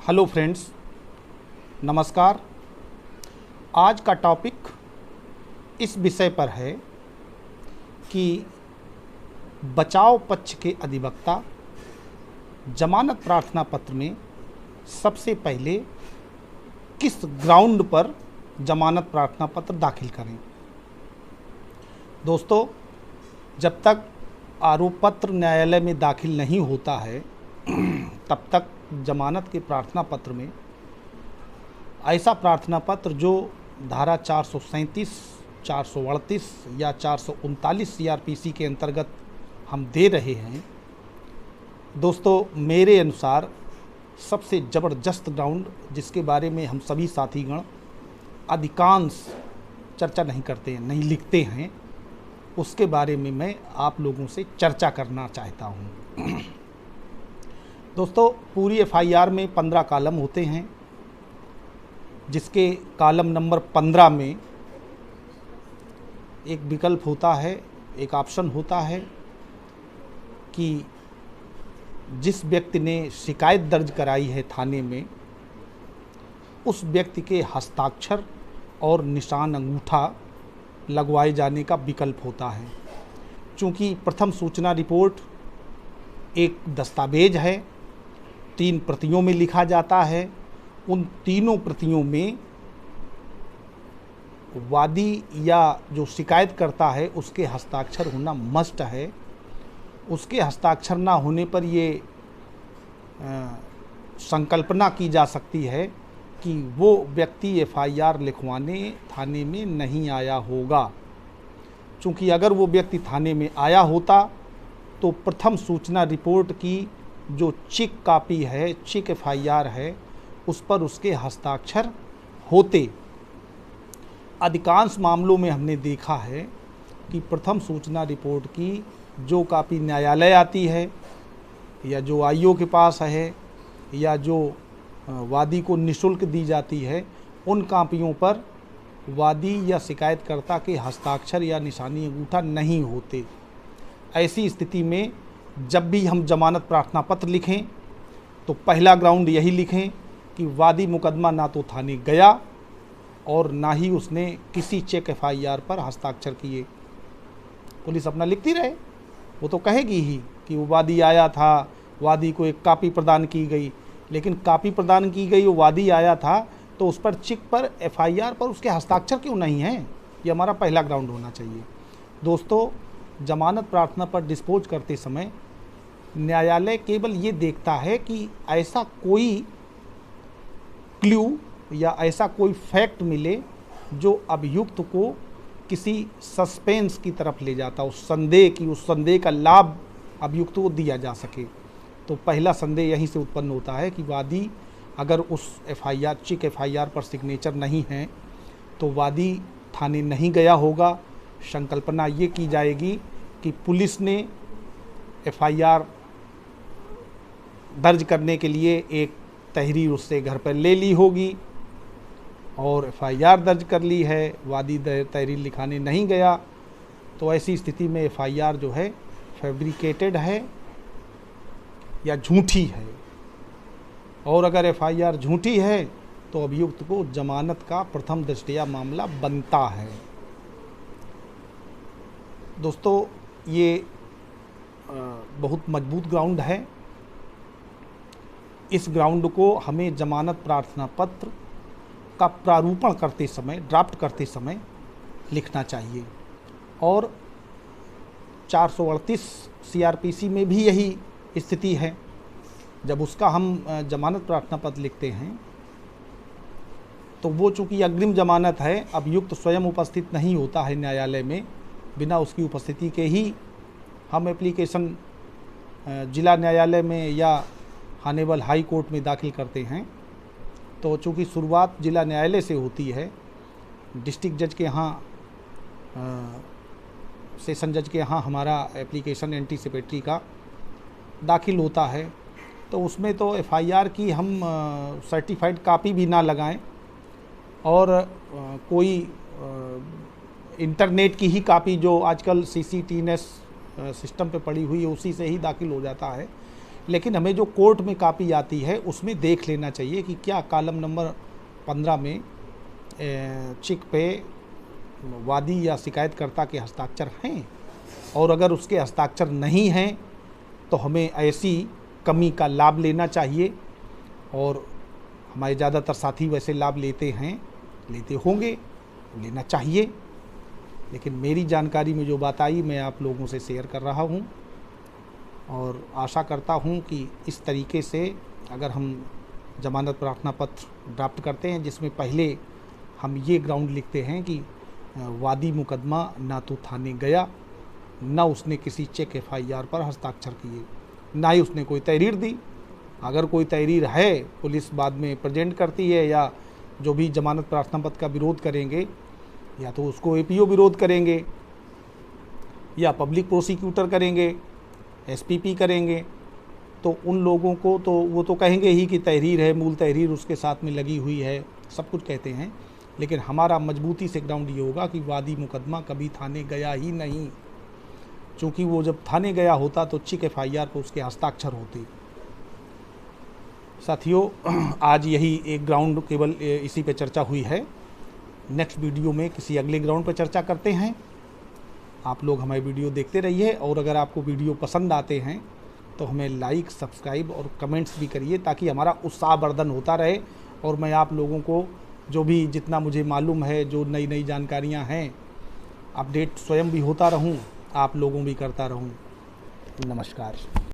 Hello friends, नमस्कार। आज का टॉपिक इस विषय पर है कि बचाव पक्ष के अधिवक्ता जमानत प्रार्थना पत्र में सबसे पहले किस ग्राउंड पर जमानत प्रार्थना पत्र दाखिल करें। दोस्तों, जब तक आरोप पत्र न्यायालय में दाखिल नहीं होता है तब तक जमानत के प्रार्थना पत्र में ऐसा प्रार्थना पत्र जो धारा 437, 438 या 439 सीआरपीसी के अंतर्गत हम दे रहे हैं, दोस्तों मेरे अनुसार सबसे ज़बरदस्त ग्राउंड जिसके बारे में हम सभी साथीगण अधिकांश चर्चा नहीं करते हैं, नहीं लिखते हैं, उसके बारे में मैं आप लोगों से चर्चा करना चाहता हूं। दोस्तों, पूरी एफआईआर में 15 कॉलम होते हैं, जिसके कॉलम नंबर 15 में एक विकल्प होता है, एक ऑप्शन होता है कि जिस व्यक्ति ने शिकायत दर्ज कराई है थाने में, उस व्यक्ति के हस्ताक्षर और निशान अंगूठा लगवाए जाने का विकल्प होता है। चूँकि प्रथम सूचना रिपोर्ट एक दस्तावेज है, 3 प्रतियों में लिखा जाता है। उन तीनों प्रतियों में वादी या जो शिकायत करता है उसके हस्ताक्षर होना मस्ट है। उसके हस्ताक्षर ना होने पर ये संकल्पना की जा सकती है कि वो व्यक्ति एफआईआर लिखवाने थाने में नहीं आया होगा। चूँकि अगर वो व्यक्ति थाने में आया होता तो प्रथम सूचना रिपोर्ट की जो चेक कॉपी है, चेक एफआईआर है, उस पर उसके हस्ताक्षर होते। अधिकांश मामलों में हमने देखा है कि प्रथम सूचना रिपोर्ट की जो कॉपी न्यायालय आती है या जो आईओ के पास है या जो वादी को निःशुल्क दी जाती है, उन कॉपियों पर वादी या शिकायतकर्ता के हस्ताक्षर या निशानी अंगूठा नहीं होते। ऐसी स्थिति में जब भी हम जमानत प्रार्थना पत्र लिखें तो पहला ग्राउंड यही लिखें कि वादी मुकदमा ना तो थाने गया और ना ही उसने किसी चेक एफआईआर पर हस्ताक्षर किए। पुलिस अपना लिखती रहे, वो तो कहेगी ही कि वो वादी आया था, वादी को एक कॉपी प्रदान की गई, लेकिन कॉपी प्रदान की गई, वो वादी आया था तो उस पर चेक पर एफआईआर पर उसके हस्ताक्षर क्यों नहीं हैं? ये हमारा पहला ग्राउंड होना चाहिए। दोस्तों, जमानत प्रार्थना पर डिस्पोज करते समय न्यायालय केवल ये देखता है कि ऐसा कोई क्लू या ऐसा कोई फैक्ट मिले जो अभियुक्त को किसी सस्पेंस की तरफ ले जाता, उस संदेह का लाभ अभियुक्त को दिया जा सके। तो पहला संदेह यहीं से उत्पन्न होता है कि वादी अगर उस एफआईआर, चेक एफआईआर पर सिग्नेचर नहीं है तो वादी थाने नहीं गया होगा। संकल्पना ये की जाएगी कि पुलिस ने एफआईआर दर्ज करने के लिए एक तहरीर उससे घर पर ले ली होगी और एफआईआर दर्ज कर ली है, वादी तहरीर लिखाने नहीं गया, तो ऐसी स्थिति में एफआईआर जो है फैब्रिकेटेड है या झूठी है। और अगर एफआईआर झूठी है तो अभियुक्त को जमानत का प्रथम दृष्टया मामला बनता है। दोस्तों, ये बहुत मजबूत ग्राउंड है। इस ग्राउंड को हमें जमानत प्रार्थना पत्र का प्रारूपण करते समय, ड्राफ्ट करते समय लिखना चाहिए। और 438 सीआरपीसी में भी यही स्थिति है। जब उसका हम जमानत प्रार्थना पत्र लिखते हैं तो वो चूँकि अग्रिम जमानत है, अभियुक्त स्वयं उपस्थित नहीं होता है न्यायालय में, बिना उसकी उपस्थिति के ही हम एप्लीकेशन जिला न्यायालय में या हानेबल हाई कोर्ट में दाखिल करते हैं। तो चूँकि शुरुआत जिला न्यायालय से होती है, डिस्ट्रिक्ट जज के यहाँ, सेशन जज के यहाँ हमारा एप्लीकेशन एंटीसिपेटरी का दाखिल होता है, तो उसमें तो एफआईआर की हम सर्टिफाइड कॉपी भी ना लगाएं और कोई इंटरनेट की ही कॉपी जो आजकल सीसीटीएनएस सिस्टम पे पड़ी हुई है उसी से ही दाखिल हो जाता है। लेकिन हमें जो कोर्ट में कापी आती है उसमें देख लेना चाहिए कि क्या कॉलम नंबर 15 में चिक पे वादी या शिकायतकर्ता के हस्ताक्षर हैं, और अगर उसके हस्ताक्षर नहीं हैं तो हमें ऐसी कमी का लाभ लेना चाहिए। और हमारे ज़्यादातर साथी वैसे लाभ लेते हैं, लेते होंगे, लेना चाहिए। लेकिन मेरी जानकारी में जो बात आई मैं आप लोगों से शेयर कर रहा हूँ, और आशा करता हूँ कि इस तरीके से अगर हम जमानत प्रार्थना पत्र ड्राफ्ट करते हैं जिसमें पहले हम ये ग्राउंड लिखते हैं कि वादी मुकदमा ना तो थाने गया, ना उसने किसी चेक FIR पर हस्ताक्षर किए, ना ही उसने कोई तहरीर दी। अगर कोई तहरीर है पुलिस बाद में प्रेजेंट करती है, या जो भी जमानत प्रार्थना पत्र का विरोध करेंगे या तो उसको APO विरोध करेंगे, या पब्लिक प्रोसिक्यूटर करेंगे, SPP करेंगे, तो उन लोगों को तो वो तो कहेंगे ही कि तहरीर है, मूल तहरीर उसके साथ में लगी हुई है, सब कुछ कहते हैं। लेकिन हमारा मजबूती से ग्राउंड ये होगा कि वादी मुकदमा कभी थाने गया ही नहीं, क्योंकि वो जब थाने गया होता तो चिक FIR पर उसके हस्ताक्षर होते। साथियों, आज यही एक ग्राउंड केवल इसी पे चर्चा हुई है। नेक्स्ट वीडियो में किसी अगले ग्राउंड पर चर्चा करते हैं। आप लोग हमारी वीडियो देखते रहिए, और अगर आपको वीडियो पसंद आते हैं तो हमें लाइक, सब्सक्राइब और कमेंट्स भी करिए, ताकि हमारा उत्साहवर्धन होता रहे और मैं आप लोगों को जो भी जितना मुझे मालूम है, जो नई नई जानकारियां हैं, अपडेट स्वयं भी होता रहूं, आप लोगों भी करता रहूं। नमस्कार।